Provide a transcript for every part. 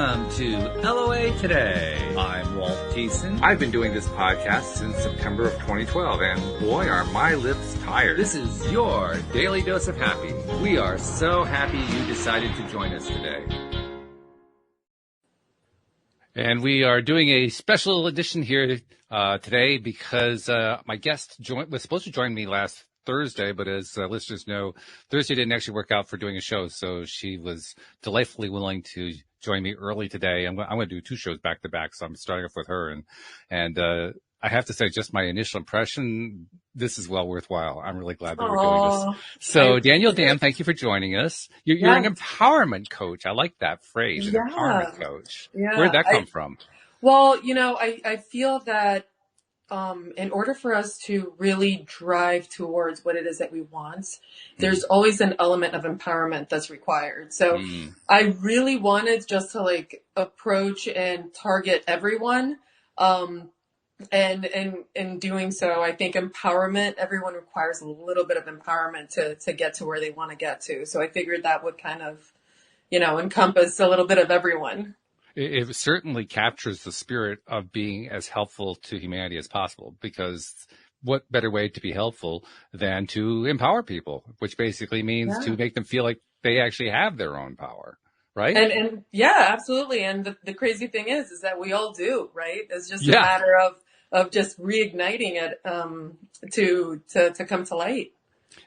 Welcome to LOA Today. I'm Walt Thiessen. I've been doing this podcast since September of 2012, and boy, are my lips tired. This is your daily dose of happy. We are so happy you decided to join us today. And we are doing a special edition here today because my guest was supposed to join me last Thursday, but as listeners know, Thursday didn't actually work out for doing a show, so she was delightfully willing to join me early today. I'm going to do two shows back to back, so I'm starting off with her, and I have to say, just my initial impression, this is well worthwhile. I'm really glad that we're doing this. So, Danielle, thank you for joining us. You're an empowerment coach. I like that phrase, an empowerment coach. Yeah. Where'd that come from? Well, I feel that in order for us to really drive towards what it is that we want, there's always an element of empowerment that's required. So I really wanted just to approach and target everyone. And in doing so, I think everyone requires a little bit of empowerment to get to where they want to get to. So I figured that would kind of, encompass a little bit of everyone. It certainly captures the spirit of being as helpful to humanity as possible, because what better way to be helpful than to empower people, which basically means to make them feel like they actually have their own power, right? And yeah, absolutely. And the crazy thing is that we all do, right? It's just a matter of just reigniting it to come to light.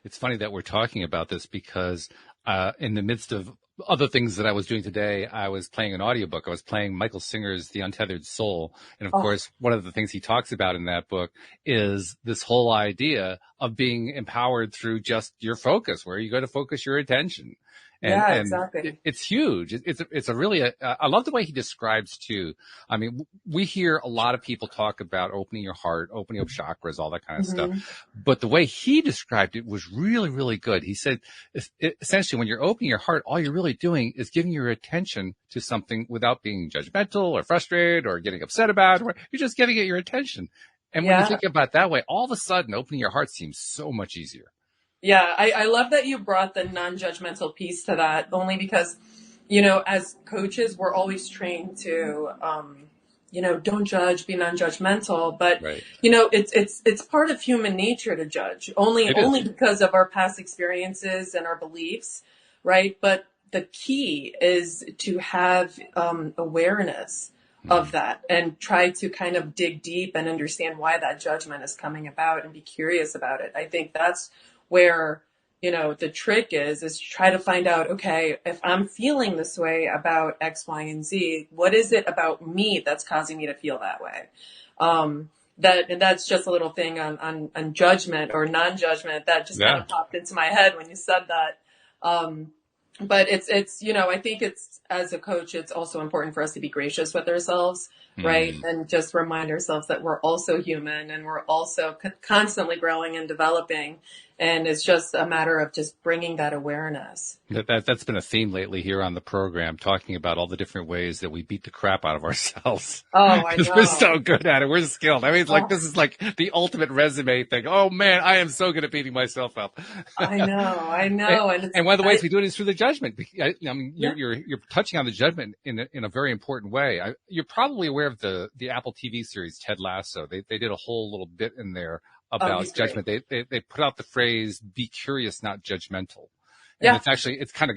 It's funny that we're talking about this because in the midst of other things that I was doing today, I was playing an audiobook. I was playing Michael Singer's The Untethered Soul. And of course, one of the things he talks about in that book is this whole idea of being empowered through just your focus, where you go to focus your attention. And, exactly. It's huge. It's a really, I love the way he describes too. I mean, we hear a lot of people talk about opening your heart, opening up chakras, all that kind of stuff. But the way he described it was really, really good. He said, essentially, when you're opening your heart, all you're really doing is giving your attention to something without being judgmental or frustrated or getting upset about it. You're just giving it your attention. And when you think about it that way, all of a sudden, opening your heart seems so much easier. Yeah, I love that you brought the non-judgmental piece to that, only because, as coaches, we're always trained to, don't judge, be non-judgmental. But, it's part of human nature to judge, only because of our past experiences and our beliefs, right? But the key is to have awareness of that and try to kind of dig deep and understand why that judgment is coming about and be curious about it. I think that's where, the trick is try to find out, okay, if I'm feeling this way about X, Y, and Z, what is it about me that's causing me to feel that way? And that's just a little thing on judgment or non-judgment that just kind of popped into my head when you said that. But it's, I think it's, as a coach, it's also important for us to be gracious with ourselves, right? And just remind ourselves that we're also human and we're also constantly growing and developing. And it's just a matter of just bringing that awareness. That's been a theme lately here on the program, talking about all the different ways that we beat the crap out of ourselves. Oh, I know. We're so good at it. We're skilled. I mean, it's this is like the ultimate resume thing. Oh man, I am so good at beating myself up. I know. And one of the ways we do it is through the judgment. I mean, you're touching on the judgment in a very important way. You're probably aware of the Apple TV series Ted Lasso. They did a whole little bit in there about judgment. They put out the phrase "be curious, not judgmental," and it's kind of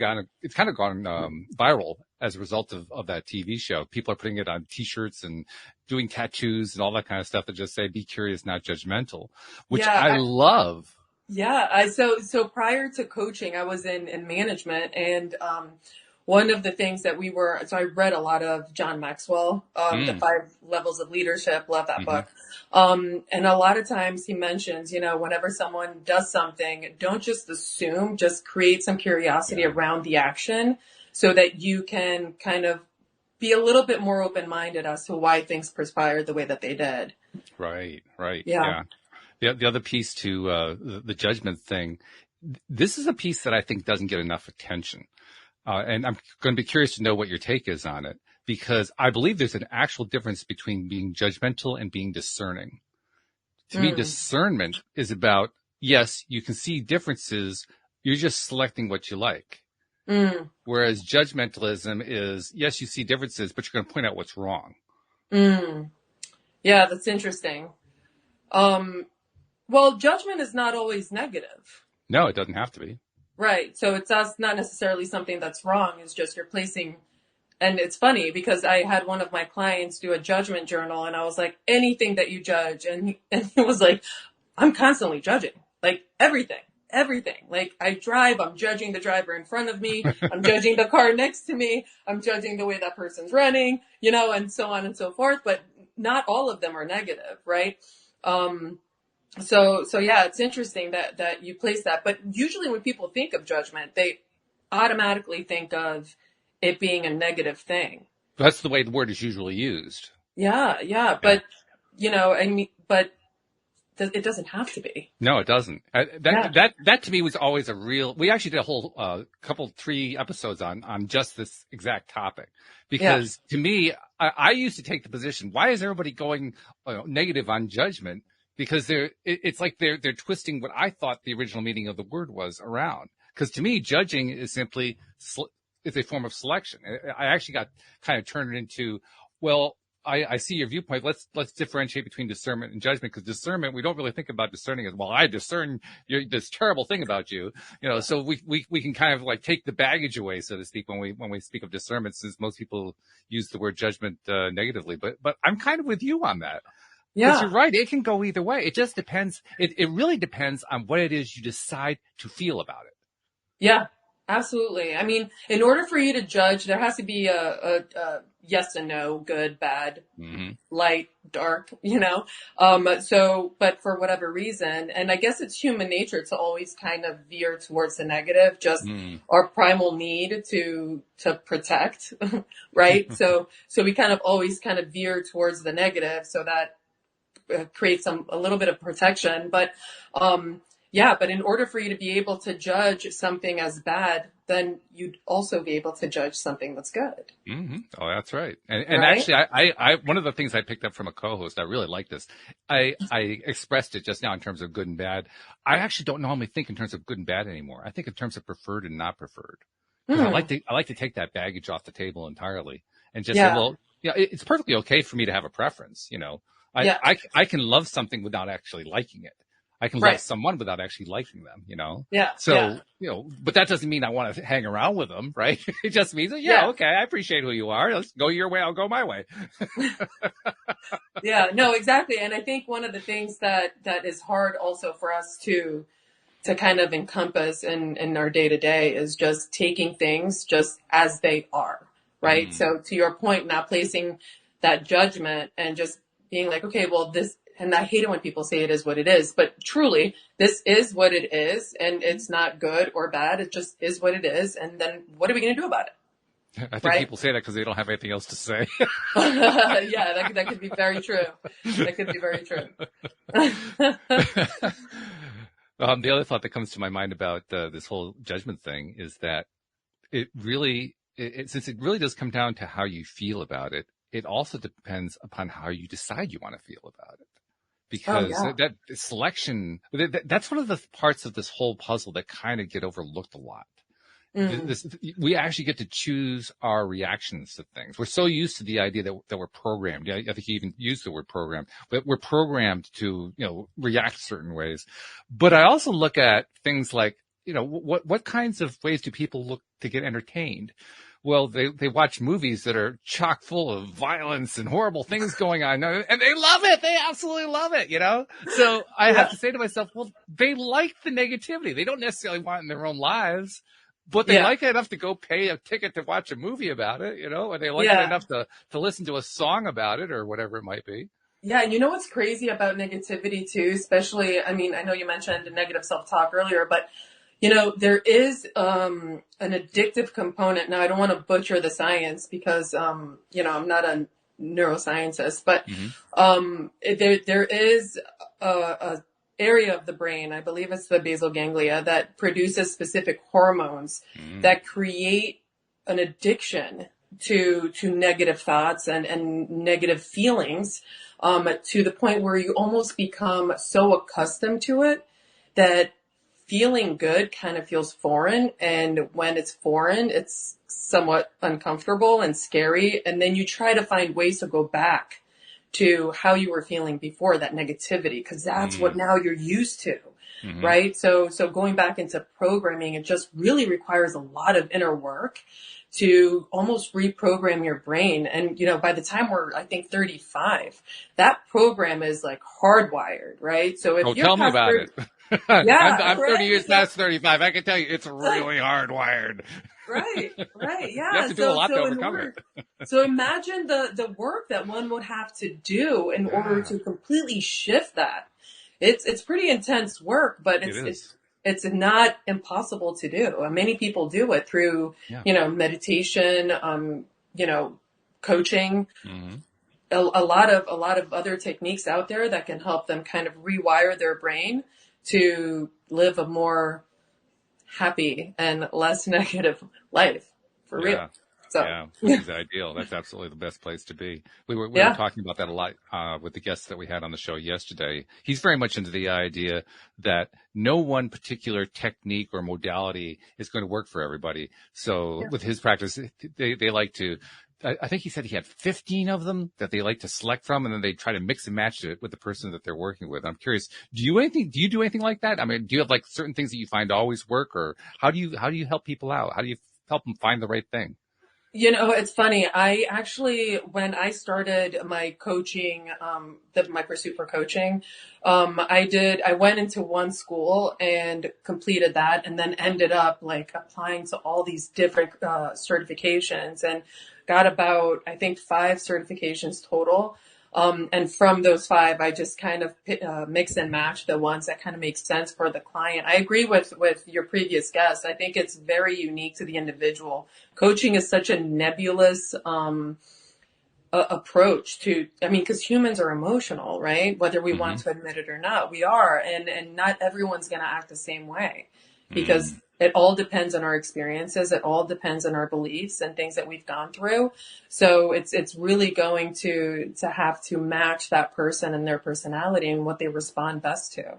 gone viral as a result of that TV show. People are putting it on T-shirts and doing tattoos and all that kind of stuff that just say "be curious, not judgmental," which I love. Yeah, so prior to coaching, I was in management, and one of the things that I read a lot of John Maxwell, The 5 Levels of Leadership, love that book. And a lot of times he mentions, whenever someone does something, don't just assume, just create some curiosity around the action so that you can kind of be a little bit more open-minded as to why things transpired the way that they did. Right. Yeah. The other piece to the judgment thing, this is a piece that I think doesn't get enough attention. And I'm going to be curious to know what your take is on it, because I believe there's an actual difference between being judgmental and being discerning. To me, discernment is about, yes, you can see differences. You're just selecting what you like. Mm, Whereas judgmentalism is, yes, you see differences, but you're going to point out what's wrong. mm. Yeah, that's interesting. Um, well, judgment is not always negative. No, it doesn't have to be. Right. So it's not necessarily something that's wrong. It's just you're placing, and it's funny because I had one of my clients do a judgment journal and I was like, anything that you judge. And he was like, I'm constantly judging, like everything, everything. Like I drive, I'm judging the driver in front of me. I'm judging the car next to me. I'm judging the way that person's running, and so on and so forth. But not all of them are negative, right? Um, so yeah, it's interesting that you place that. But usually when people think of judgment, they automatically think of it being a negative thing. That's the way the word is usually used. Yeah, yeah. Yeah. But, I mean, but it doesn't have to be. No, it doesn't. Yeah. That to me was always a real, we actually did a whole, 3 episodes on just this exact topic. Because to me, I used to take the position, why is everybody going negative on judgment? Because it's like they're twisting what I thought the original meaning of the word was around. Because to me, judging is simply, it's a form of selection. I actually got kind of turned it into, well, I see your viewpoint. Let's differentiate between discernment and judgment, because discernment, we don't really think about discerning as, well, I discern this terrible thing about you, so we can kind of like take the baggage away, so to speak, when we speak of discernment, since most people use the word judgment, negatively. But I'm kind of with you on that. Because you're right. It can go either way. It just depends. It really depends on what it is you decide to feel about it. Yeah, absolutely. I mean, in order for you to judge, there has to be a yes and no, good, bad, light, dark, but for whatever reason, and I guess it's human nature to always kind of veer towards the negative, just our primal need to protect, right? So we kind of always kind of veer towards the negative, so that creates a little bit of protection. But but in order for you to be able to judge something as bad, then you'd also be able to judge something that's good. Mm-hmm. Oh, that's right. And Right? actually, I one of the things I picked up from a co-host, I really like this. I expressed it just now in terms of good and bad. I actually don't normally think in terms of good and bad anymore. I think in terms of preferred and not preferred. 'Cause I like to take that baggage off the table entirely and just say, well, it's perfectly okay for me to have a preference. I can love something without actually liking it. I can love someone without actually liking them, Yeah. So, but that doesn't mean I want to hang around with them, right? It just means, okay, I appreciate who you are. Let's go your way. I'll go my way. Yeah, no, exactly. And I think one of the things that is hard also for us to kind of encompass in our day to day is just taking things just as they are, right? So to your point, not placing that judgment and just being like, okay, well, this, and I hate it when people say it is what it is, but truly, this is what it is, and it's not good or bad. It just is what it is, and then what are we going to do about it? I think people say that because they don't have anything else to say. Yeah, that could be very true. That could be very true. The other thought that comes to my mind about this whole judgment thing is that it really, since it really does come down to how you feel about it, it also depends upon how you decide you want to feel about it. Because that selection, that's one of the parts of this whole puzzle that kind of get overlooked a lot. We actually get to choose our reactions to things. We're so used to the idea that we're programmed. I think you even used the word programmed, but we're programmed to, react certain ways. But I also look at things like, what kinds of ways do people look to get entertained? Well, they watch movies that are chock full of violence and horrible things going on, and they love it. They absolutely love it, So I have to say to myself, well, they like the negativity. They don't necessarily want it in their own lives, but they like it enough to go pay a ticket to watch a movie about it, or they like it enough to listen to a song about it or whatever it might be. Yeah, and you know what's crazy about negativity too, especially, I mean, I know you mentioned negative self-talk earlier, but there is an addictive component. Now, I don't want to butcher the science because, I'm not a neuroscientist, but there is a area of the brain, I believe it's the basal ganglia, that produces specific hormones that create an addiction to negative thoughts and negative feelings, to the point where you almost become so accustomed to it that feeling good kind of feels foreign. And when it's foreign, it's somewhat uncomfortable and scary. And then you try to find ways to go back to how you were feeling before that negativity, because that's what now you're used to. Right. So going back into programming, it just really requires a lot of inner work to almost reprogram your brain. And, by the time we're, I think, 35, that program is like hardwired, right? So if you're tell me past about 30, it. yeah, I'm 30 right. years past 35. I can tell you it's really hardwired. Right. Yeah. You have to do a lot to overcome it. So imagine the work that one would have to do in order to completely shift that. It's pretty intense work, but it's not impossible to do. Many people do it through, meditation, coaching, a lot of other techniques out there that can help them kind of rewire their brain to live a more happy and less negative life, for real. So. Yeah, which is ideal. That's absolutely the best place to be. We were talking about that a lot with the guests that we had on the show yesterday. He's very much into the idea that no one particular technique or modality is going to work for everybody. So with his practice, they like to, I think he said he had 15 of them that they like to select from, and then they try to mix and match it with the person that they're working with. I'm curious, do you do anything like that? I mean, do you have like certain things that you find always work, or how do you help people out? How do you help them find the right thing? It's funny. I actually, when I started my coaching, my pursuit for coaching, I went into one school and completed that, and then ended up like applying to all these different, certifications, and got about, I think, 5 certifications total. And from those 5, I just kind of mix and match the ones that kind of make sense for the client. I agree with your previous guest. I think it's very unique to the individual. Coaching is such a nebulous approach to, because humans are emotional, right? Whether we want to admit it or not, we are. And not everyone's going to act the same way, because it all depends on our experiences. It all depends on our beliefs and things that we've gone through. So it's really going to have to match that person and their personality and what they respond best to.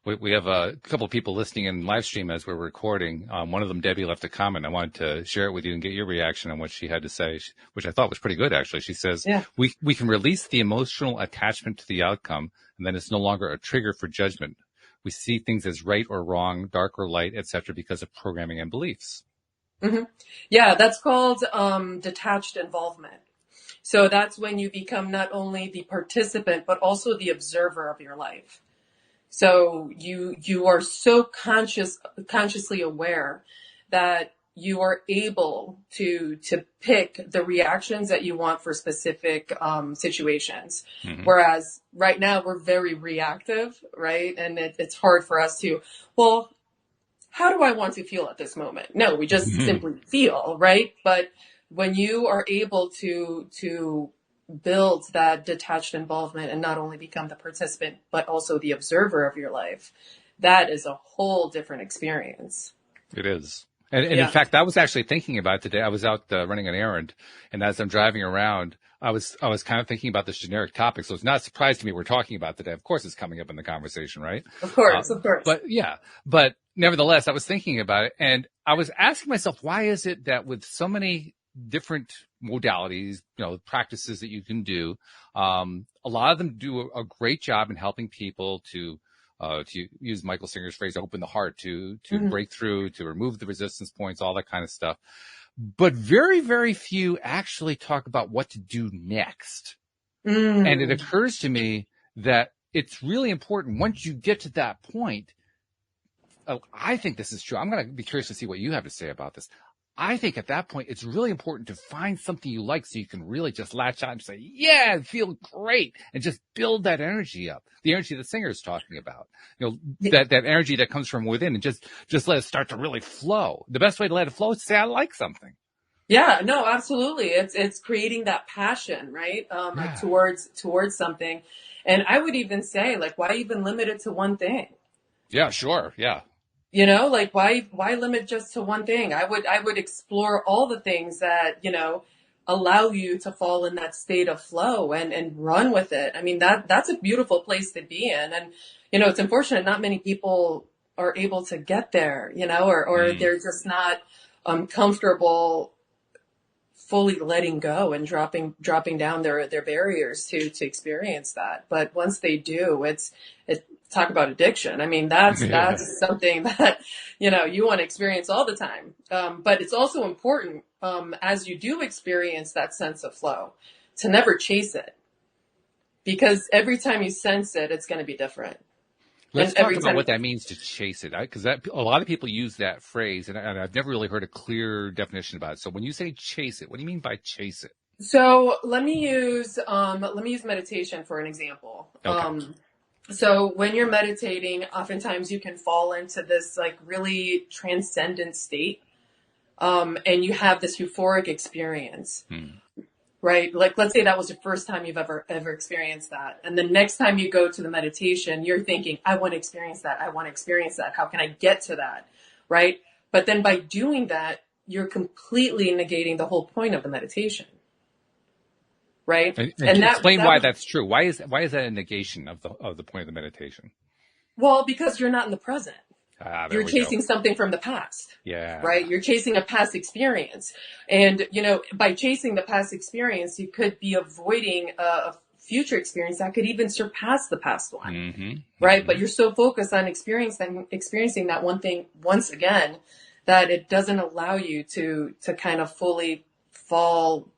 We have a couple of people listening in live stream as we're recording. One of them, Debbie, left a comment. I wanted to share it with you and get your reaction on what she had to say, which I thought was pretty good, actually. She says, we can release the emotional attachment to the outcome, and then it's no longer a trigger for judgment. We see things as right or wrong, dark or light, etc., because of programming and beliefs. Yeah, that's called detached involvement. So that's when you become not only the participant, but also the observer of your life. So you are so consciously aware that you are able to pick the reactions that you want for specific situations. Whereas right now we're very reactive, right? And it's hard for us to, well, how do I want to feel at this moment? No, we just simply feel, right? But when you are able to build that detached involvement and not only become the participant, but also the observer of your life, that is a whole different experience. It is. And in fact, I was actually thinking about it today. I was out running an errand, and as I'm driving around, I was kind of thinking about this generic topic. So it's not a surprise to me we're talking about today. Of course, it's coming up in the conversation, right? Of course. But nevertheless, I was thinking about it, and I was asking myself, why is it that with so many different modalities, practices that you can do, a lot of them do a great job in helping people to use Michael Singer's phrase, open the heart, to break through, to remove the resistance points, all that kind of stuff. But very, very few actually talk about what to do next. And it occurs to me that it's really important once you get to that point. I think this is true. I'm going to be curious to see what you have to say about this. I think at that point, it's really important to find something you like so you can really just latch on and say, yeah, feel great, and just build that energy up. The energy the singer is talking about, that energy that comes from within, and just let it start to really flow. The best way to let it flow is to say, I like something. Yeah, no, absolutely. It's creating that passion, right? Towards something. And I would even say, like, why even limit it to one thing? Yeah, sure. Yeah. Like why limit just to one thing? I would explore all the things that, allow you to fall in that state of flow and run with it. I mean, that's a beautiful place to be in. And, it's unfortunate not many people are able to get there, or they're just not comfortable fully letting go and dropping down their barriers to experience that. But once they do, it's talk about addiction. I mean, that's something that, you want to experience all the time. But it's also important, as you do experience that sense of flow, to never chase it, because every time you sense it, it's going to be different. Let's talk about what that means to chase it, because a lot of people use that phrase, and I've never really heard a clear definition about it. So when you say chase it, what do you mean by chase it? So let me use meditation for an example. Okay. So when you're meditating, oftentimes you can fall into this like really transcendent state, and you have this euphoric experience. Right? Like, let's say that was the first time you've ever experienced that. And the next time you go to the meditation, you're thinking, I want to experience that. I want to experience that. How can I get to that? Right? But then by doing that, you're completely negating the whole point of the meditation. Right? And explain why that's true. Why is that a negation of the point of the meditation? Well, because you're not in the present. You're chasing something from the past. Yeah. Right? You're chasing a past experience. And, by chasing the past experience, you could be avoiding a future experience that could even surpass the past one. Mm-hmm. Right? Mm-hmm. But you're so focused on experiencing that one thing once again, that it doesn't allow you to kind of fully fall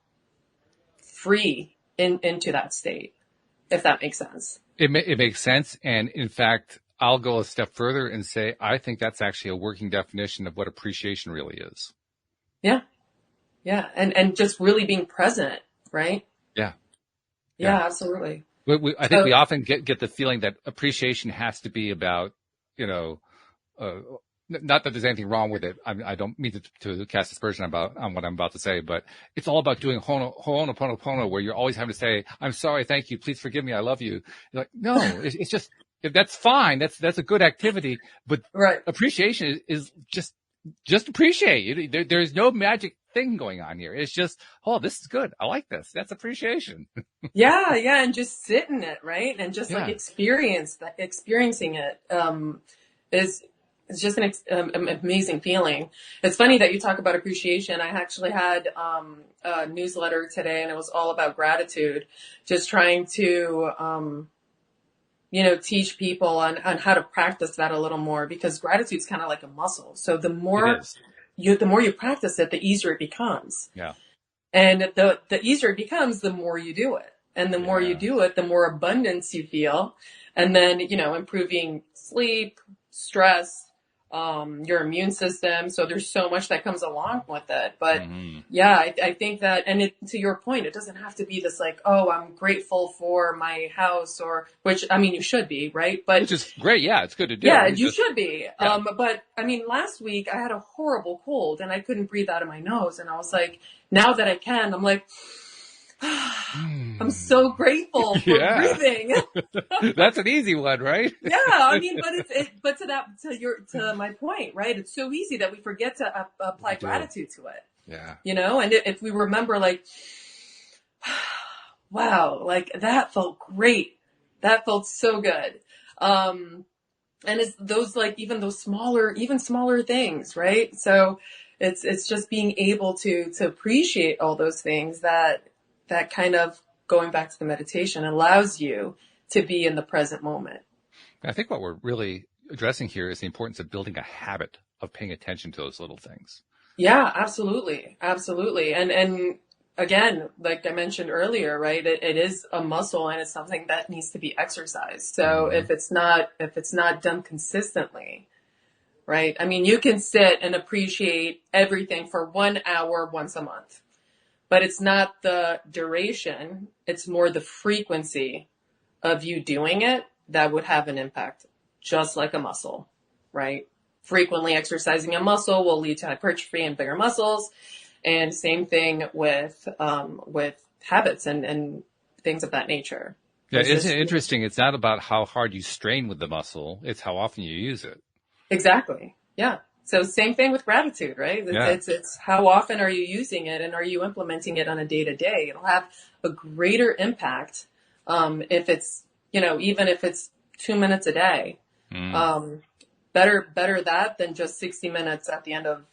free into that state, if that makes sense. It makes sense. And in fact, I'll go a step further and say, I think that's actually a working definition of what appreciation really is. Yeah. Yeah. And just really being present, right? Yeah. Yeah, absolutely. I think we often get the feeling that appreciation has to be about, not that there's anything wrong with it. I don't mean to cast aspersion on what I'm about to say, but it's all about doing ho'oponopono, where you're always having to say, I'm sorry, thank you, please forgive me, I love you. You're like, no, it's just, that's fine. That's a good activity, but right. Appreciation is just appreciate. There's no magic thing going on here. It's just, oh, this is good. I like this. That's appreciation. Yeah. And just sit in it, right? And just like experiencing it, it's just an amazing feeling. It's funny that you talk about appreciation. I actually had a newsletter today, and it was all about gratitude, just trying to teach people on how to practice that a little more, because gratitude is kind of like a muscle. So the more you practice it, the easier it becomes. Yeah. And the easier it becomes, the more you do it. And the more you do it, the more abundance you feel. And then, improving sleep, stress, your immune system. So there's so much that comes along with it. But I think that, and to your point, it doesn't have to be this like, oh, I'm grateful for my house, which, I mean, you should be, right? But which is great. Yeah. It's good to do. Yeah, you should be. Yeah. But I mean, last week I had a horrible cold and I couldn't breathe out of my nose. And I was like, now that I can, I'm like, I'm so grateful for breathing. That's an easy one, right? Yeah, I mean, but to my point, right? It's so easy that we forget to apply gratitude to it. Yeah. And if we remember, like, wow, like that felt great. That felt so good. And it's those like even smaller things, right? So it's just being able to appreciate all those things that kind of, going back to the meditation, allows you to be in the present moment. I think what we're really addressing here is the importance of building a habit of paying attention to those little things. Yeah, absolutely. Absolutely. And again, like I mentioned earlier, right, it is a muscle and it's something that needs to be exercised. So if it's not done consistently, right? I mean, you can sit and appreciate everything for 1 hour once a month. But it's not the duration, it's more the frequency of you doing it that would have an impact, just like a muscle, right? Frequently exercising a muscle will lead to hypertrophy and bigger muscles. And same thing with habits and things of that nature. Yeah, isn't it interesting? It's not about how hard you strain with the muscle, it's how often you use it. Exactly, yeah. So same thing with gratitude, right? It's how often are you using it and are you implementing it on a day-to-day? It'll have a greater impact if it's, even if it's 2 minutes a day. better that than just 60 minutes at the end of,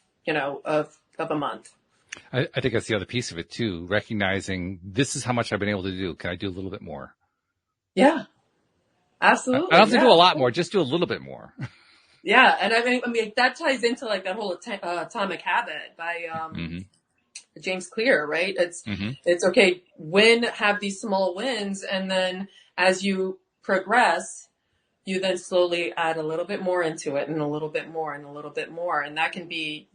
of a month. I think that's the other piece of it too, recognizing this is how much I've been able to do. Can I do a little bit more? Yeah, I absolutely. don't have to do a lot more, just do a little bit more. Yeah. And I mean, that ties into like that whole Atomic Habit by, James Clear, right? It's okay. Have these small wins. And then as you progress, you then slowly add a little bit more into it and a little bit more and a little bit more. And that can be,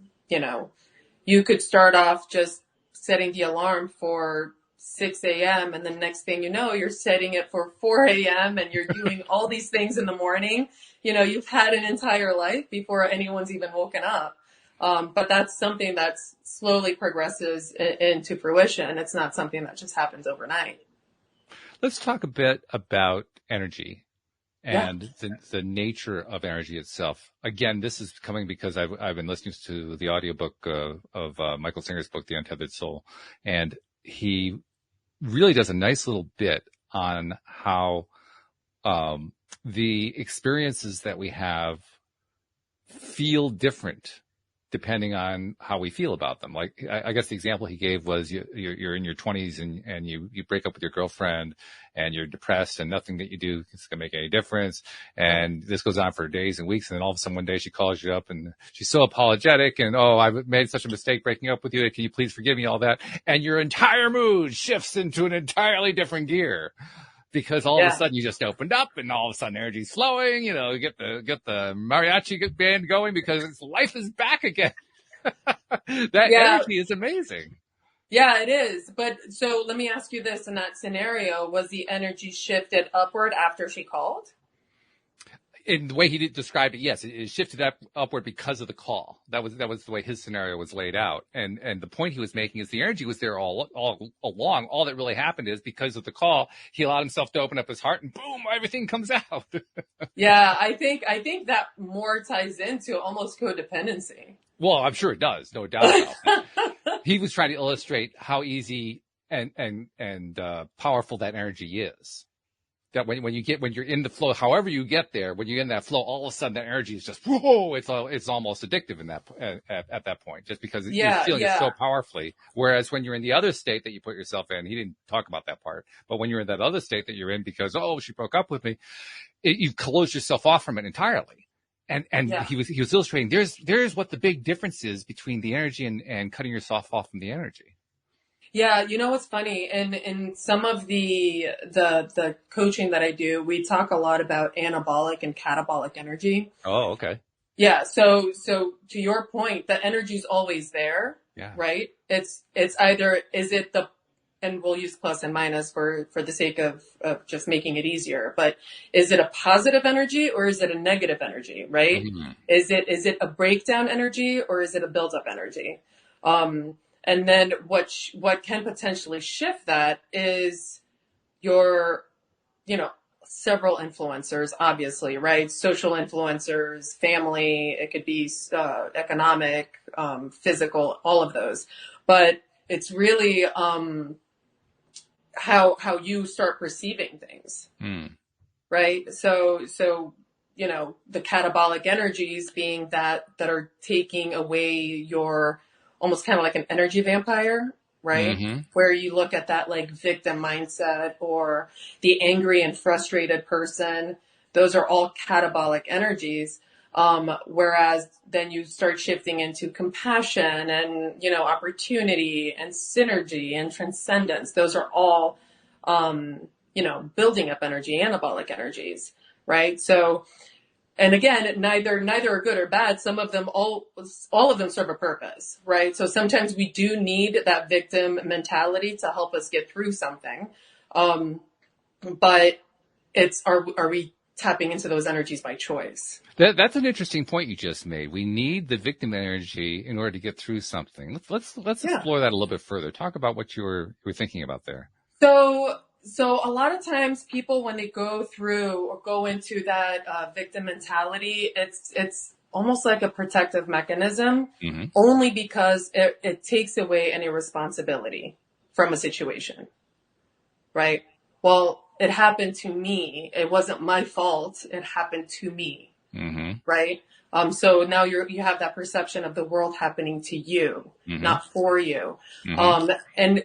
you could start off just setting the alarm for 6 a.m. and the next thing you know, you're setting it for 4 a.m. and you're doing all these things in the morning. You've had an entire life before anyone's even woken up. But that's something that slowly progresses into fruition. It's not something that just happens overnight. Let's talk a bit about energy and the nature of energy itself. Again, this is coming because I've been listening to the audiobook of Michael Singer's book, The Untethered Soul, and he really does a nice little bit on how the experiences that we have feel different depending on how we feel about them. Like, I guess the example he gave was you're in your 20s and you break up with your girlfriend and you're depressed and nothing that you do is going to make any difference. And this goes on for days and weeks. And then all of a sudden one day she calls you up and she's so apologetic and, oh, I've made such a mistake breaking up with you. Can you please forgive me? All that. And your entire mood shifts into an entirely different gear. Because all of a sudden you just opened up and all of a sudden energy's flowing, you get the mariachi band going because life is back again. That energy is amazing. Yeah, it is. But so let me ask you this. In that scenario, was the energy shifted upward after she called? In the way he described it, yes, it shifted upward because of the call. That was the way his scenario was laid out. And the point he was making is the energy was there all along. All that really happened is because of the call, he allowed himself to open up his heart and boom, everything comes out. Yeah, I think that more ties into almost codependency. Well, I'm sure it does, no doubt about it. He was trying to illustrate how easy and powerful that energy is. That when you're in the flow, however you get there, when you're in that flow, all of a sudden that energy is just, whoa, it's almost addictive in that, at that point, just because you're feeling it so powerfully. Whereas when you're in the other state that you put yourself in, he didn't talk about that part, but when you're in that other state that you're in because, oh, she broke up with me, you close yourself off from it entirely. And he was illustrating, there's what the big difference is between the energy and cutting yourself off from the energy. Yeah, what's funny, in some of the coaching that I do, we talk a lot about anabolic and catabolic energy. Oh, okay. Yeah, so to your point, the energy's always there, right? It's either, and we'll use plus and minus for the sake of just making it easier, but is it a positive energy or is it a negative energy, right? Mm-hmm. Is it a breakdown energy or is it a build-up energy? And then what can potentially shift that is your, several influencers, obviously, right? Social influencers, family, it could be economic, physical, all of those. But it's really how you start perceiving things, right? So the catabolic energies being that are taking away your almost kind of like an energy vampire, right? Mm-hmm. Where you look at that like victim mindset or the angry and frustrated person. Those are all catabolic energies. Whereas then you start shifting into compassion and, opportunity and synergy and transcendence. Those are all, building up energy, anabolic energies, right? So, and again, neither are good or bad. Some of them, all of them serve a purpose, right? So sometimes we do need that victim mentality to help us get through something. But are we tapping into those energies by choice? That's an interesting point you just made. We need the victim energy in order to get through something. Let's explore that a little bit further. Talk about what you were thinking about there. So a lot of times people, when they go through or go into that victim mentality, it's almost like a protective mechanism, only because it takes away any responsibility from a situation, right? Well, it happened to me. It wasn't my fault. It happened to me. Mm-hmm. right? So now you have that perception of the world happening to you, not for you. And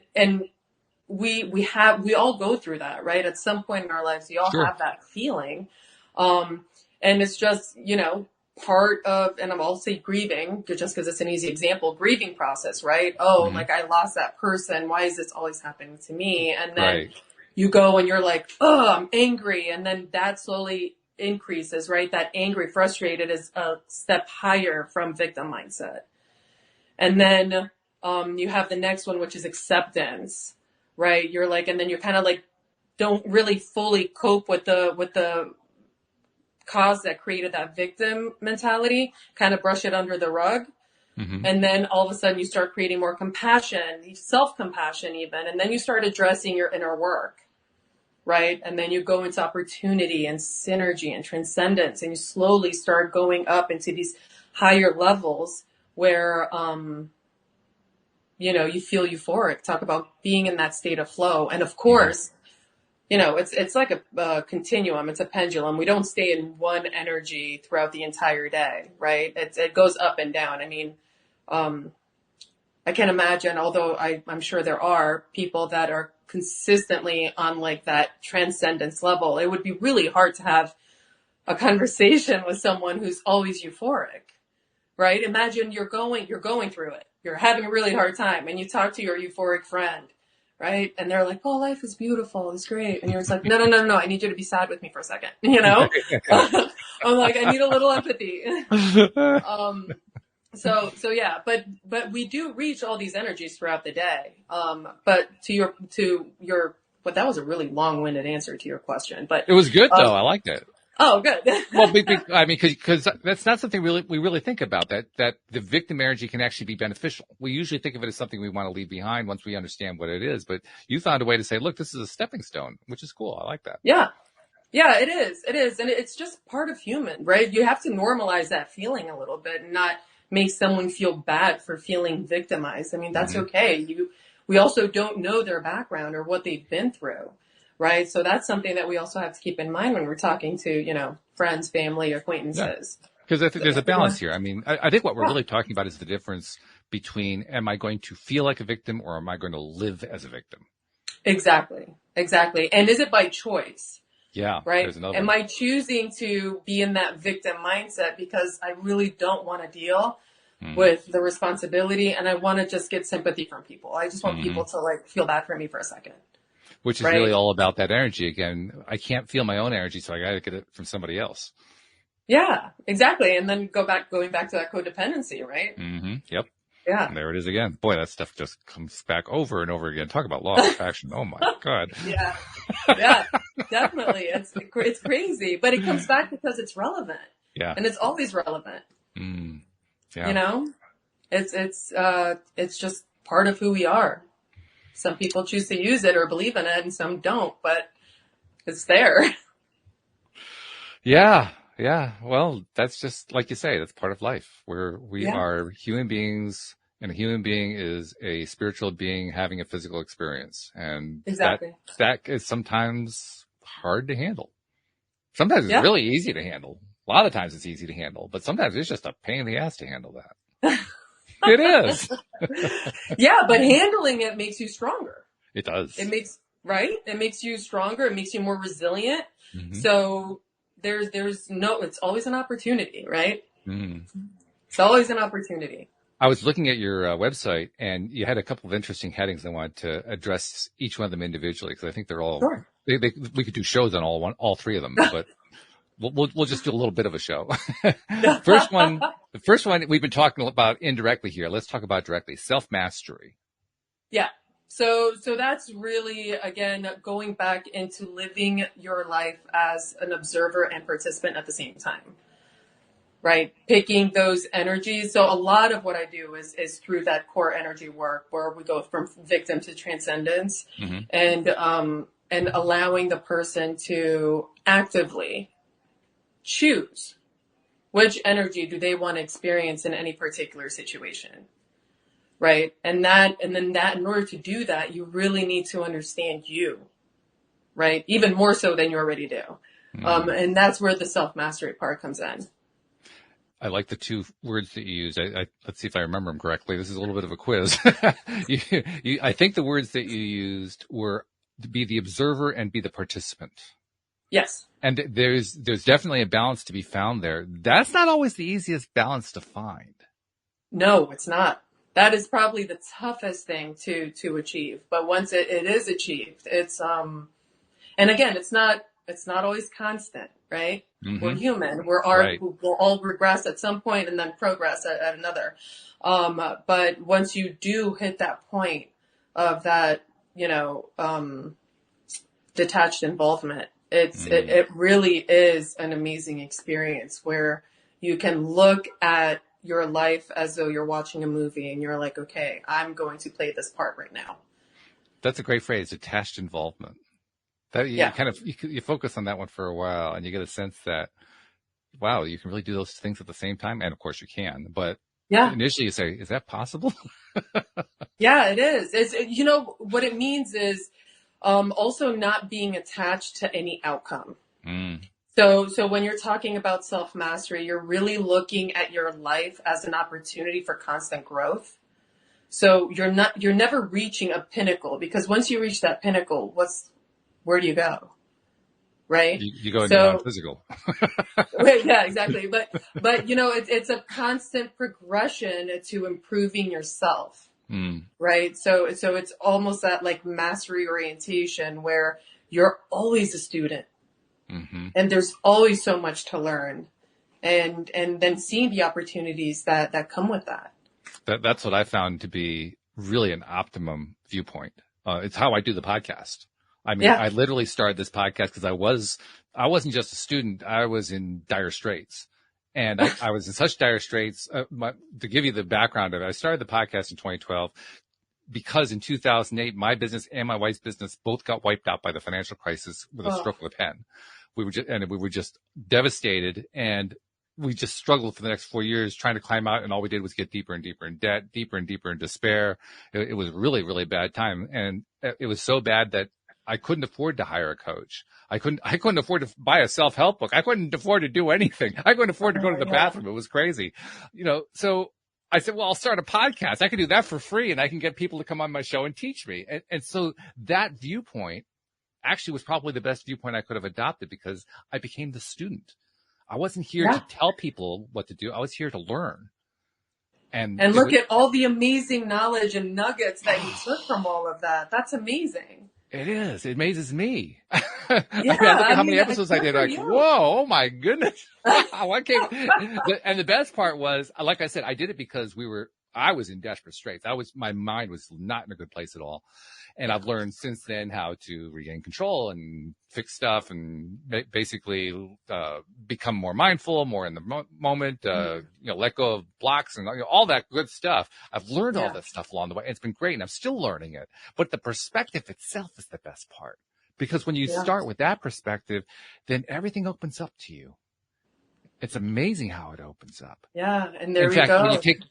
we all go through that, right? At some point in our lives, we all Sure. have that feeling. And it's just, part of, and I'll say grieving, just because it's an easy example, grieving process, right? Oh, like I lost that person. Why is this always happening to me? And then you go and you're like, oh, I'm angry. And then that slowly increases, right? That angry, frustrated is a step higher from victim mindset. And then you have the next one, which is acceptance, right? You're like, and then you're kind of like, don't really fully cope with the cause that created that victim mentality, kind of brush it under the rug. And then all of a sudden you start creating more compassion, self-compassion even. And then you start addressing your inner work, right? And then you go into opportunity and synergy and transcendence, and you slowly start going up into these higher levels where, you feel euphoric. Talk about being in that state of flow. And of course, it's like a continuum. It's a pendulum. We don't stay in one energy throughout the entire day, right? It goes up and down. I mean, I can't imagine, although I'm sure there are people that are consistently on like that transcendence level. It would be really hard to have a conversation with someone who's always euphoric, right? Imagine you're going through it. You're having a really hard time and you talk to your euphoric friend, right? And they're like, oh, life is beautiful. It's great. And you're just like, no. I need you to be sad with me for a second. I'm like, I need a little empathy. So yeah, but we do reach all these energies throughout the day. But to your, but that was a really long-winded answer to your question, but it was good though. I liked it. Oh, good. Well, I mean, because that's not something we really think about, that the victim energy can actually be beneficial. We usually think of it as something we want to leave behind once we understand what it is. But you found a way to say, look, this is a stepping stone, which is cool. I like that. Yeah. Yeah, it is. It is. And it's just part of human, right? You have to normalize that feeling a little bit and not make someone feel bad for feeling victimized. I mean, that's okay. We also don't know their background or what they've been through. Right. So that's something that we also have to keep in mind when we're talking to, friends, family, acquaintances. Because I think there's a balance here. I mean, I think what we're really talking about is the difference between, am I going to feel like a victim or am I going to live as a victim? Exactly. And is it by choice? Yeah. Right. Am I choosing to be in that victim mindset because I really don't want to deal with the responsibility and I want to just get sympathy from people? I just want people to like feel bad for me for a second. Which is really all about that energy again. I can't feel my own energy, so I got to get it from somebody else. Yeah, exactly. And then going back to that codependency, right? Yep. Yeah. And there it is again. Boy, that stuff just comes back over and over again. Talk about law of attraction. Oh my God. Yeah. Yeah, definitely. It's crazy, but it comes back because it's relevant. Yeah. And it's always relevant. Yeah. It's just part of who we are. Some people choose to use it or believe in it and some don't, but it's there. Yeah. Yeah. Well, that's just like you say, that's part of life where we are human beings, and a human being is a spiritual being having a physical experience. And that is sometimes hard to handle. Sometimes it's really easy to handle. A lot of times it's easy to handle, but sometimes it's just a pain in the ass to handle that. It is. Yeah, but handling it makes you stronger. It does. It makes you stronger. It makes you more resilient. So it's always an opportunity, right? It's always an opportunity. I was looking at your website and you had a couple of interesting headings. I wanted to address each one of them individually because I think they're all, we could do shows on all three of them, but we'll just do a little bit of a show. The first one we've been talking about indirectly here. Let's talk about directly. Self-mastery. Yeah. So that's really, again, going back into living your life as an observer and participant at the same time, right? Picking those energies. So a lot of what I do is through that core energy work where we go from victim to transcendence and allowing the person to actively choose which energy do they want to experience in any particular situation. Right. And then in order to do that, you really need to understand you, right? Even more so than you already do. And that's where the self-mastery part comes in. I like the two words that you used. Let's see if I remember them correctly. This is a little bit of a quiz. I think the words that you used were to be the observer and be the participant. Yes. And there's definitely a balance to be found there. That's not always the easiest balance to find. No, it's not. That is probably the toughest thing to achieve. But once it is achieved, it's and again, it's not always constant, right? Mm-hmm. We're human. Right. We'll all regress at some point and then progress at another. But once you do hit that point of that, detached involvement, it really is an amazing experience where you can look at your life as though you're watching a movie and you're like, okay, I'm going to play this part right now. That's a great phrase, detached involvement. That you focus on that one for a while and you get a sense that, wow, you can really do those things at the same time. And of course you can, but initially you say, is that possible? Yeah, it is. What it means is, also not being attached to any outcome. So when you're talking about self-mastery, you're really looking at your life as an opportunity for constant growth. So you're never reaching a pinnacle, because once you reach that pinnacle, where do you go? Right? You go into non-physical. Yeah, exactly. But it's a constant progression to improving yourself. Right. So it's almost that like mastery orientation where you're always a student. And there's always so much to learn, and then seeing the opportunities that come with that. That's what I found to be really an optimum viewpoint. It's how I do the podcast. I mean, I literally started this podcast because I wasn't just a student. I was in dire straits, and I was in such dire straits. To give you the background of it, I started the podcast in 2012 because in 2008, my business and my wife's business both got wiped out by the financial crisis with a stroke of a pen. We were just devastated, and we just struggled for the next 4 years trying to climb out. And all we did was get deeper and deeper in debt, deeper and deeper in despair. It was really, really bad time. And it was so bad that I couldn't afford to hire a coach. I couldn't afford to buy a self-help book. I couldn't afford to do anything. I couldn't afford to go to the bathroom. It was crazy. So I said, well, I'll start a podcast. I can do that for free, and I can get people to come on my show and teach me. And so that viewpoint actually was probably the best viewpoint I could have adopted, because I became the student. I wasn't here to tell people what to do. I was here to learn. And look at all the amazing knowledge and nuggets that you took from all of that. That's amazing. It is. It amazes me. I look at how many episodes I did. Like, whoa, oh my goodness. What came? And the best part was, like I said, I did it because I was in desperate straits. My mind was not in a good place at all. And I've learned since then how to regain control and fix stuff and basically become more mindful, more in the moment, let go of blocks and all that good stuff. I've learned all that stuff along the way. It's been great, and I'm still learning it. But the perspective itself is the best part, because when you start with that perspective, then everything opens up to you. It's amazing how it opens up. Yeah, and there in fact, go.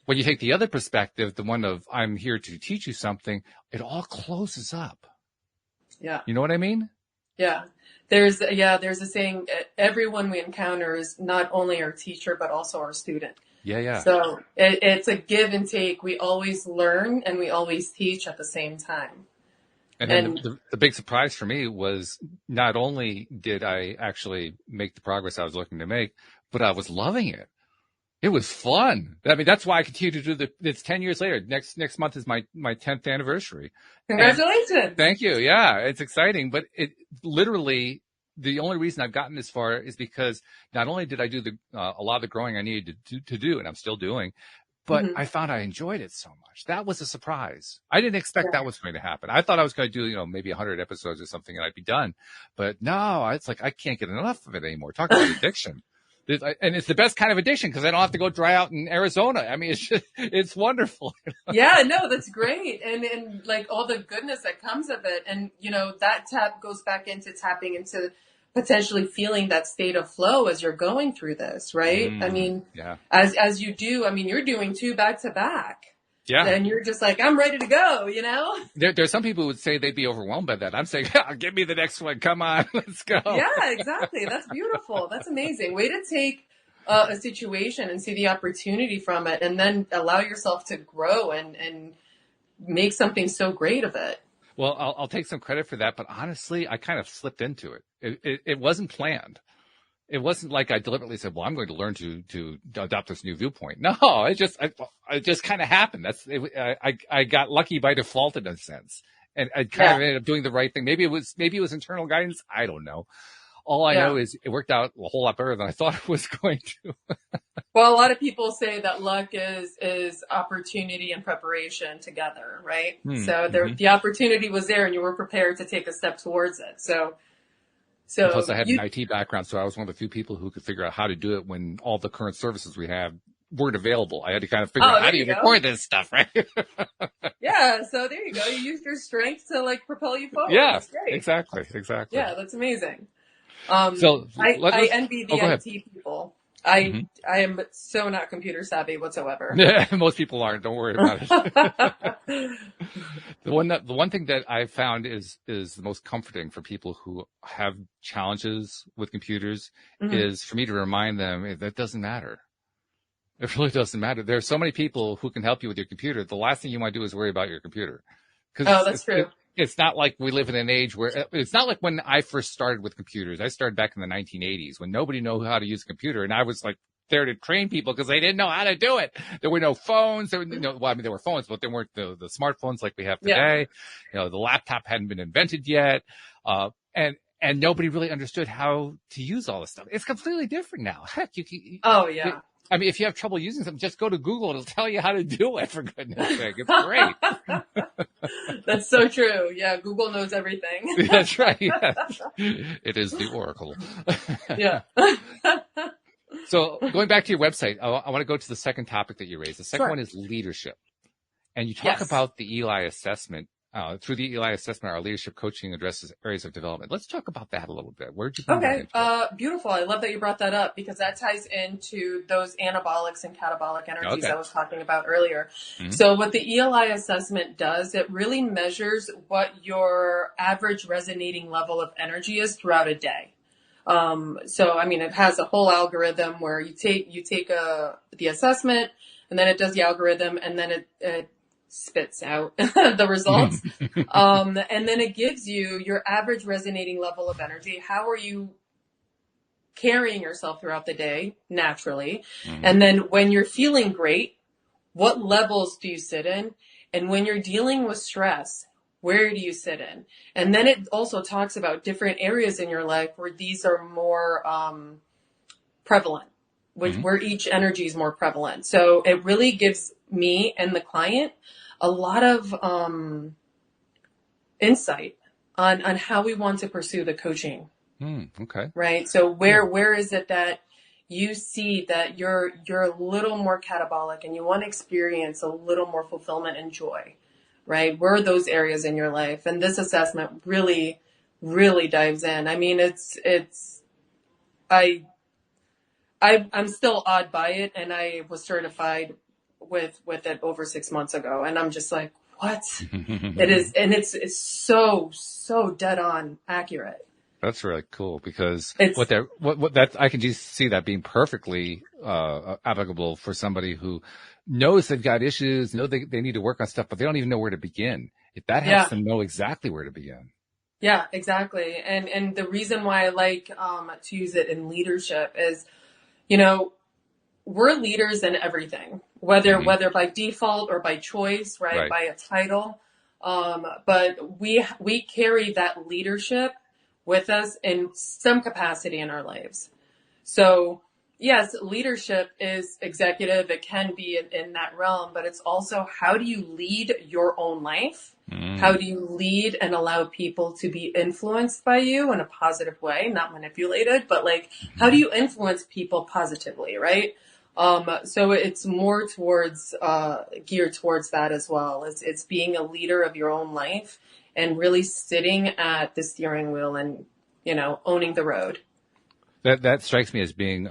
When you take the other perspective, the one of I'm here to teach you something, it all closes up. Yeah. You know what I mean? Yeah. There's a saying, everyone we encounter is not only our teacher, but also our student. Yeah. So it's a give and take. We always learn and we always teach at the same time. And then the big surprise for me was not only did I actually make the progress I was looking to make, but I was loving it. It was fun. I mean, that's why I continue to do it's 10 years later. Next month is my 10th anniversary. Congratulations. And thank you. Yeah, it's exciting, but it literally, the only reason I've gotten this far is because not only did I do a lot of the growing I needed to do, and I'm still doing, but I found I enjoyed it so much. That was a surprise. I didn't expect that was going to happen. I thought I was going to do, maybe 100 episodes or something and I'd be done. But no, it's like I can't get enough of it anymore. Talk about addiction. And it's the best kind of addiction because I don't have to go dry out in Arizona. I mean, it's wonderful. Yeah, no, that's great. And like all the goodness that comes of it. And, that tap goes back into tapping into potentially feeling that state of flow as you're going through this, right? I mean, as you do, I mean, you're doing 2 back to back. Yeah. And you're just like, I'm ready to go, There's some people who would say they'd be overwhelmed by that. I'm saying, give me the next one. Come on, let's go. Yeah, exactly. That's beautiful. That's amazing. Way to take a situation and see the opportunity from it, and then allow yourself to grow and make something so great of it. Well, I'll take some credit for that, but honestly, I kind of slipped into it. It wasn't planned. It wasn't like I deliberately said, "Well, I'm going to learn to adopt this new viewpoint." No, it just kind of happened. I got lucky by default in a sense, and I kind of ended up doing the right thing. Maybe it was internal guidance. I don't know. All I know is it worked out a whole lot better than I thought it was going to. Well, a lot of people say that luck is opportunity and preparation together, right? So the opportunity was there, and you were prepared to take a step towards it. So plus, I had an IT background, so I was one of the few people who could figure out how to do it when all the current services we have weren't available. I had to kind of figure out how do you record this stuff, right? Yeah, so there you go. You used your strength to like propel you forward. Yeah, that's great. exactly. Yeah, that's amazing. So I envy the IT people. I am so not computer savvy whatsoever. Most people aren't. Don't worry about it. The one thing that I found is the most comforting for people who have challenges with computers is for me to remind them that doesn't matter. It really doesn't matter. There are so many people who can help you with your computer. The last thing you want to do is worry about your computer. Oh, that's true. It's not like we live in an age where it's not like when I first started with computers. I started back in the 1980s when nobody knew how to use a computer. And I was like there to train people because they didn't know how to do it. There were no phones. There were phones, but there weren't the smartphones like we have today. Yeah. The laptop hadn't been invented yet. And nobody really understood how to use all this stuff. It's completely different now. Heck, I mean, if you have trouble using something, just go to Google. It'll tell you how to do it, for goodness sake. It's great. That's so true. Yeah, Google knows everything. That's right. Yes. It is the oracle. Yeah. So going back to your website, I want to go to the second topic that you raised. The second one is leadership. And you talk about the Eli assessment. Through the Eli assessment, our leadership coaching addresses areas of development. Let's talk about that a little bit. Where'd you bring that into? Beautiful. I love that you brought that up because that ties into those anabolics and catabolic energies I was talking about earlier. So what the Eli assessment does, it really measures what your average resonating level of energy is throughout a day. So, I mean, it has a whole algorithm where you take the assessment and then it does the algorithm and then it spits out the results. And then it gives you your average resonating level of energy. How are you carrying yourself throughout the day naturally? And then when you're feeling great, what levels do you sit in? And when you're dealing with stress, where do you sit in? And then it also talks about different areas in your life where these are more prevalent, where each energy is more prevalent. So it really gives me and the client a lot of insight on how we want to pursue the coaching. Okay. Right. So where is it that you see that you're a little more catabolic and you want to experience a little more fulfillment and joy, right? Where are those areas in your life? And this assessment really, really dives in. I mean, I'm still awed by it, and I was certified with it over 6 months ago, and I'm just like, what? It is, and it's so dead on accurate. That's really cool because I can just see that being perfectly applicable for somebody who knows they've got issues, know they need to work on stuff, but they don't even know where to begin. If that helps them know exactly where to begin. Yeah, exactly. And the reason why I like to use it in leadership is, we're leaders in everything, whether by default or by choice, right? By a title. But we carry that leadership with us in some capacity in our lives. So yes, leadership is executive. It can be in that realm, but it's also how do you lead your own life? How do you lead and allow people to be influenced by you in a positive way, not manipulated, but how do you influence people positively, right? So it's more towards, geared towards that as well. It's being a leader of your own life and really sitting at the steering wheel and, owning the road. That strikes me as being,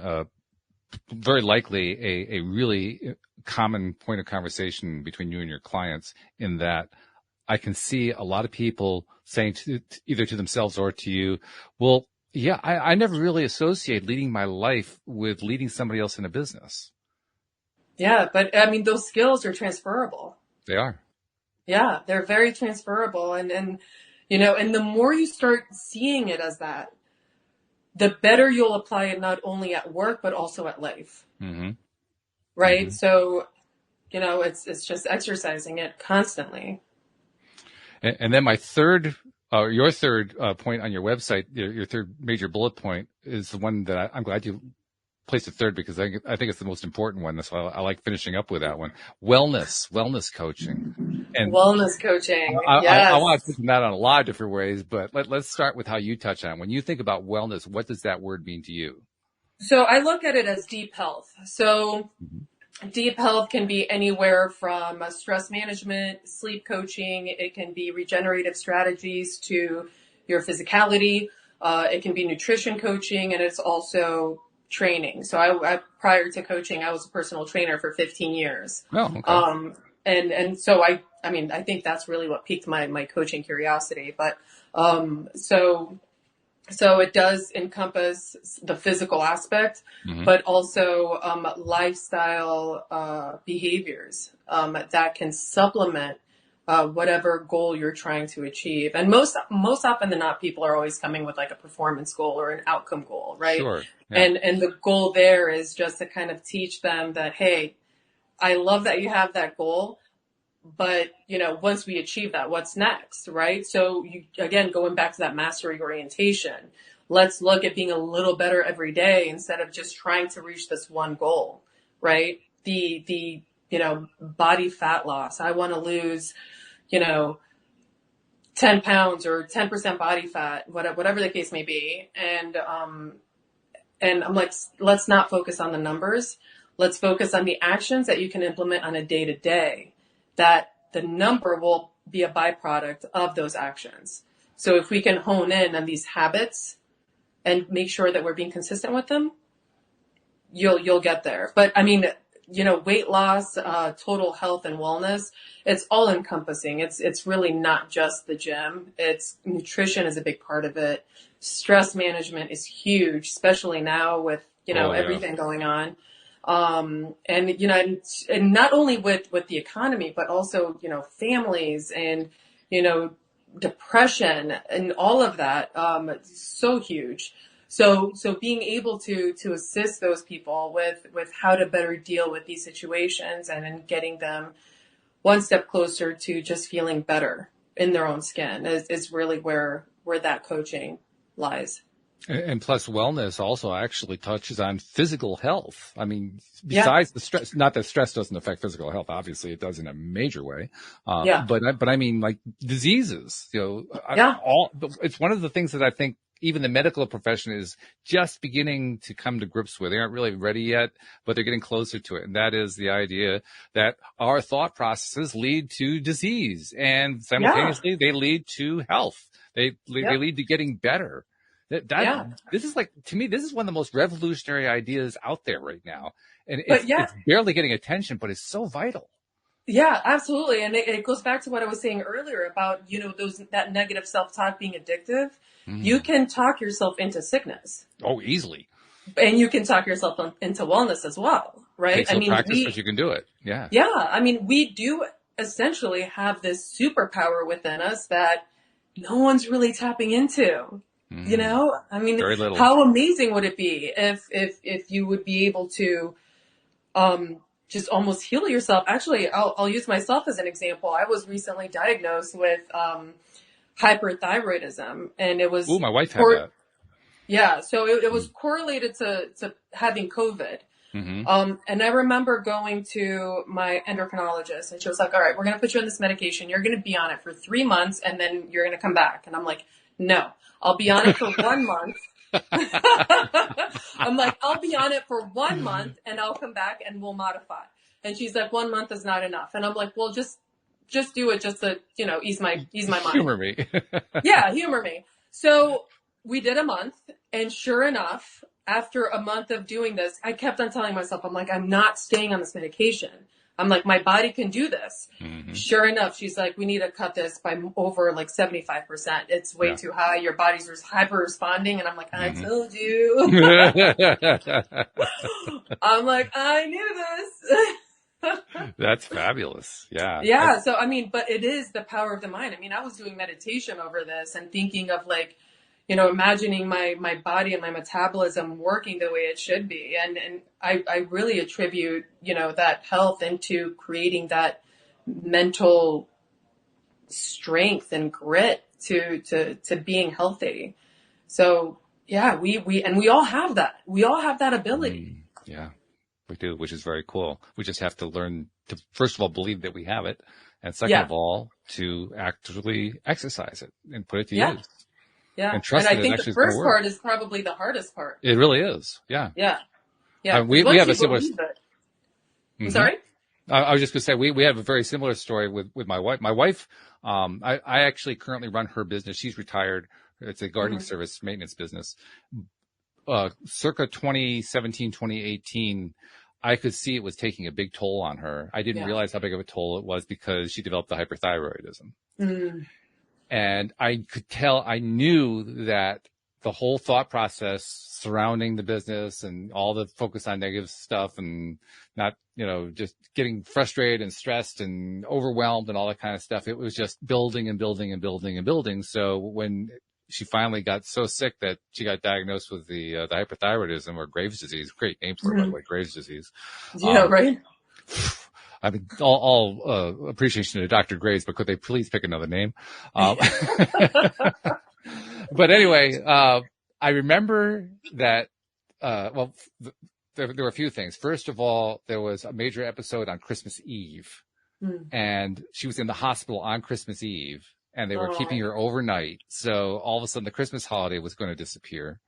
very likely a really common point of conversation between you and your clients, in that I can see a lot of people saying either to themselves or to you, well, Yeah, I never really associate leading my life with leading somebody else in a business. Yeah, but I mean, those skills are transferable. They are. Yeah, they're very transferable. And the more you start seeing it as that, the better you'll apply it not only at work, but also at life. Mm-hmm. Right. Mm-hmm. So, it's just exercising it constantly. And then my third, your third point on your website, your third major bullet point is the one that I'm glad you placed it third because I think it's the most important one. So I like finishing up with that one. Wellness coaching. And Wellness coaching. I Yes. want to touch on that on a lot of different ways, but let's start with how you touch on it. When you think about wellness, what does that word mean to you? So I look at it as deep health. So Mm-hmm. deep health can be anywhere from stress management, sleep coaching. It can be regenerative strategies to your physicality. It can be nutrition coaching, and it's also training. So prior to coaching, I was a personal trainer for 15 years. Oh, okay. And so I mean, I think that's really what piqued my coaching curiosity. But, so it does encompass the physical aspect, Mm-hmm. but also lifestyle behaviors that can supplement whatever goal you're trying to achieve. And most often than not, people are always coming with like a performance goal or an outcome goal, right? Sure. Yeah. And the goal there is just to kind of teach them that, hey, I love that you have that goal, but once we achieve that, what's next, right? So again, going back to that mastery orientation, let's look at being a little better every day instead of just trying to reach this one goal, right? The body fat loss. I want to lose, 10 pounds or 10% body fat, whatever the case may be. And I'm like, let's not focus on the numbers. Let's focus on the actions that you can implement on a day to day, that the number will be a byproduct of those actions. So if we can hone in on these habits and make sure that we're being consistent with them, you'll get there. But I mean, weight loss, total health and wellness, it's all encompassing. It's really not just the gym. It's nutrition is a big part of it. Stress management is huge, especially now with, everything going on. And not only with the economy, but also, families and, depression and all of that, so huge. So being able to assist those people with how to better deal with these situations and then getting them one step closer to just feeling better in their own skin is really where that coaching lies. And plus wellness also actually touches on physical health. I mean, Yeah. besides the stress, not that stress doesn't affect physical health. Obviously it does in a major way. Yeah. But I mean like diseases, Yeah. it's one of the things that I think even the medical profession is just beginning to come to grips with. They aren't really ready yet, but they're getting closer to it. And that is the idea that our thought processes lead to disease and simultaneously they lead to health. They lead to getting better. This is like, to me, this is one of the most revolutionary ideas out there right now. And it's barely getting attention, but it's so vital. Yeah, absolutely. And it goes back to what I was saying earlier about, that negative self-talk being addictive. Mm. You can talk yourself into sickness. Oh, easily. And you can talk yourself into wellness as well, right? Takes practice, but you can do it. Yeah. Yeah. I mean, we do essentially have this superpower within us that no one's really tapping into. I mean, how amazing would it be if you would be able to, just almost heal yourself. Actually, I'll use myself as an example. I was recently diagnosed with, hyperthyroidism, and it was, my wife had that. Yeah. So it was correlated to having COVID. Mm-hmm. And I remember going to my endocrinologist and she was like, all right, we're going to put you on this medication. You're going to be on it for 3 months and then you're going to come back. And I'm like, no, I'll be on it for 1 month. I'm like, I'll be on it for 1 month and I'll come back and we'll modify. And she's like, 1 month is not enough. And I'm like, well, just do it just to, ease my mind. Humor me. Yeah, humor me. So we did a month, and sure enough, after a month of doing this, I kept on telling myself, I'm like, I'm not staying on this medication. I'm like, my body can do this. Mm-hmm. Sure enough, she's like, we need to cut this by over like 75%. It's way Yeah. too high. Your body's hyper responding. And I'm like, I Mm-hmm. told you. I'm like, I knew this. That's fabulous. Yeah. Yeah. So, I mean, but it is the power of the mind. I mean, I was doing meditation over this and thinking of like, imagining my body and my metabolism working the way it should be. And I really attribute, that health into creating that mental strength and grit to being healthy. So yeah, we all have that. We all have that ability. Yeah, we do, which is very cool. We just have to learn to, first of all, believe that we have it. And second of all, to actually exercise it and put it to use. Yeah. And trust I that think it the actually is going to first work. part is probably the hardest part. It really is. Yeah. Yeah. Yeah. We Once have you a similar. believe it. Mhm. Sorry? I was just going to say, we have a very similar story with my wife. My wife, I actually currently run her business. She's retired. It's a gardening service maintenance business. Circa 2017, 2018, I could see it was taking a big toll on her. I didn't realize how big of a toll it was because she developed the hyperthyroidism. Mm. And I could tell, I knew that the whole thought process surrounding the business and all the focus on negative stuff and not, just getting frustrated and stressed and overwhelmed and all that kind of stuff. It was just building and building and building and building. So when she finally got so sick that she got diagnosed with the hyperthyroidism or Graves' disease, great name for it, by the way, Graves' disease. Yeah, right. I mean, all appreciation to Dr. Graves, but could they please pick another name? But anyway, I remember that, there were a few things. First of all, there was a major episode on Christmas Eve, and she was in the hospital on Christmas Eve, and they were keeping her overnight. So all of a sudden, the Christmas holiday was going to disappear.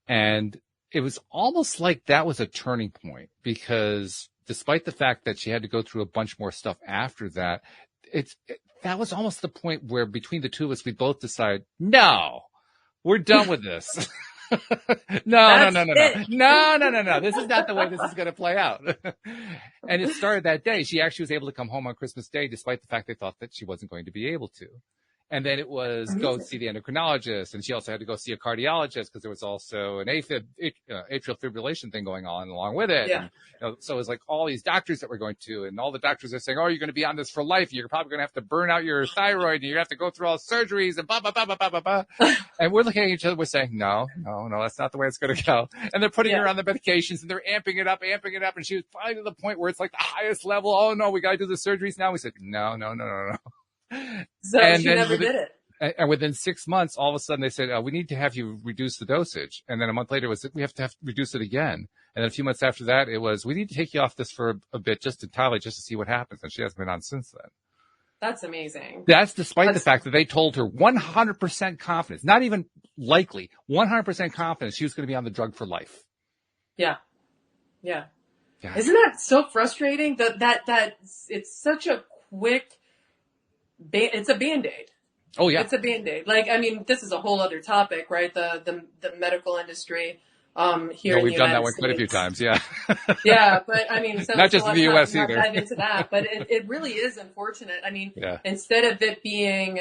And it was almost like that was a turning point, because despite the fact that she had to go through a bunch more stuff after that, that was almost the point where between the two of us, we both decided, no, we're done with this. No. This is not the way this is going to play out. And it started that day. She actually was able to come home on Christmas Day, despite the fact they thought that she wasn't going to be able to. And then it was go see the endocrinologist. And she also had to go see a cardiologist because there was also an atrial fibrillation thing going on along with it. Yeah. And, so it was like all these doctors that we're going to, and all the doctors are saying, oh, you're going to be on this for life. You're probably going to have to burn out your thyroid and you have to go through all surgeries and blah, blah, blah, blah, blah, blah, blah. And we're looking at each other. We're saying, no, that's not the way it's going to go. And they're putting her on the medications and they're amping it up. And she was finally to the point where it's like the highest level. Oh no, we got to do the surgeries now. We said, no. So she never did it. And within 6 months, all of a sudden they said, we need to have you reduce the dosage. And then a month later we have to reduce it again. And then a few months after that, it was, we need to take you off this for a bit, just to see what happens. And she hasn't been on since then. That's amazing. That's despite the fact that they told her 100% confidence, not even likely, 100% confidence she was going to be on the drug for life. Yeah. Isn't that so frustrating that it's such a quick, it's a Band-Aid. Oh yeah. It's a Band-Aid. Like, I mean, this is a whole other topic, right? The medical industry, here in the we've done that one United quite a few States. times. Yeah. Yeah. But I mean, so not just in the US not either. dive into that, but it really is unfortunate. I mean, instead of it being,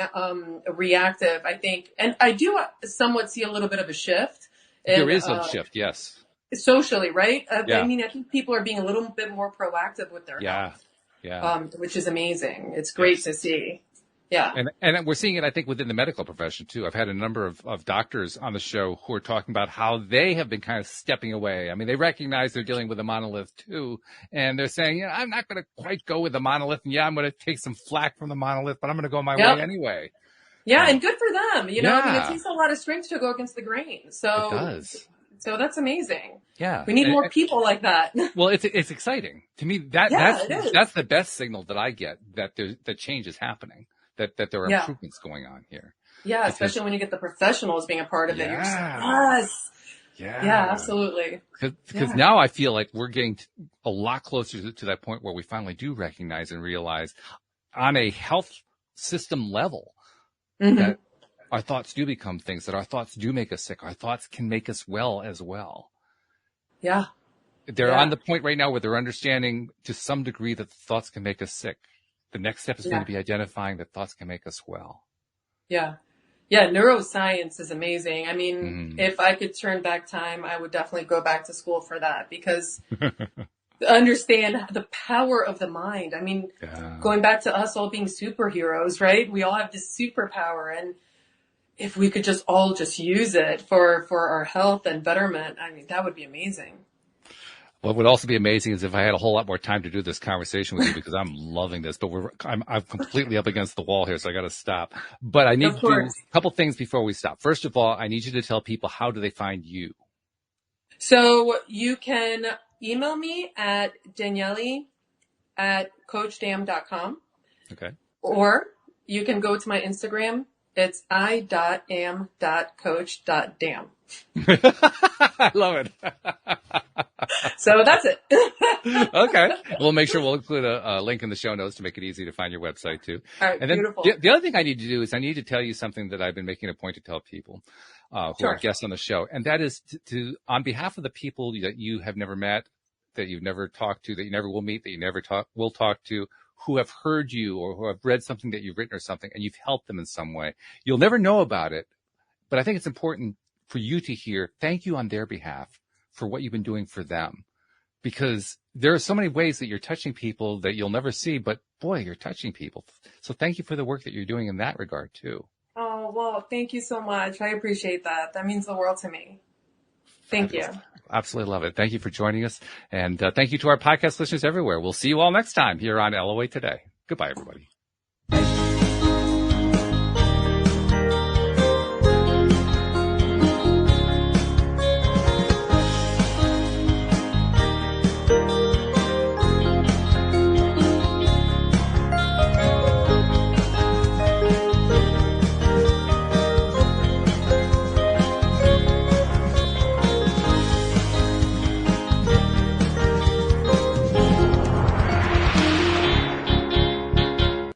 reactive, I think, and I do somewhat see a little bit of a shift. There is a shift. Yes. Socially, right? I mean, I think people are being a little bit more proactive with their health. Yeah. Which is amazing. It's great to see. Yeah. And we're seeing it, I think, within the medical profession too. I've had a number of doctors on the show who are talking about how they have been kind of stepping away. I mean, they recognize they're dealing with a monolith too. And they're saying, I'm not going to quite go with the monolith. And I'm going to take some flack from the monolith, but I'm going to go my way anyway. Yeah. And good for them. I mean, it takes a lot of strength to go against the grain. So it does. So that's amazing. Yeah. We need more people like that. Well, it's exciting to me. That's the best signal that I get that that change is happening. That there are improvements going on here. Yeah, especially when you get the professionals being a part of it. You're just like, yes. Yeah, absolutely. Because now I feel like we're getting a lot closer to that point where we finally do recognize and realize on a health system level that our thoughts do become things, that our thoughts do make us sick. Our thoughts can make us well as well. Yeah. They're Yeah. on the point right now where they're understanding to some degree that thoughts can make us sick. The next step is going Yeah. to be identifying that thoughts can make us well. Yeah. Yeah. Neuroscience is amazing. I mean, Mm. if I could turn back time, I would definitely go back to school for that because understand the power of the mind. I mean, Yeah. going back to us all being superheroes, right? We all have this superpower, and if we could just all just use it for our health and betterment, I mean, that would be amazing. What would also be amazing is if I had a whole lot more time to do this conversation with you because I'm loving this, but I'm completely up against the wall here, so I got to stop. But I need Of to do course. a couple things before we stop. First of all, I need you to tell people, how do they find you? So you can email me at Danielle@coachdam.com, Okay. or you can go to my Instagram. It's i.am.coach.dam. I love it. So that's it. Okay. We'll make sure we'll include a link in the show notes to make it easy to find your website too. All right, And then beautiful. the other thing I need to do is I need to tell you something that I've been making a point to tell people who Sure. are guests on the show. And that is to on behalf of the people that you have never met, that you've never talked to, that you never will meet, that you never will talk to, who have heard you or who have read something that you've written or something, and you've helped them in some way. You'll never know about it, but I think it's important for you to hear thank you on their behalf for what you've been doing for them. Because there are so many ways that you're touching people that you'll never see, but boy, you're touching people. So thank you for the work that you're doing in that regard too. Oh, well, thank you so much. I appreciate that. That means the world to me. Thank you. Absolutely love it. Thank you for joining us. And thank you to our podcast listeners everywhere. We'll see you all next time here on LOA Today. Goodbye, everybody.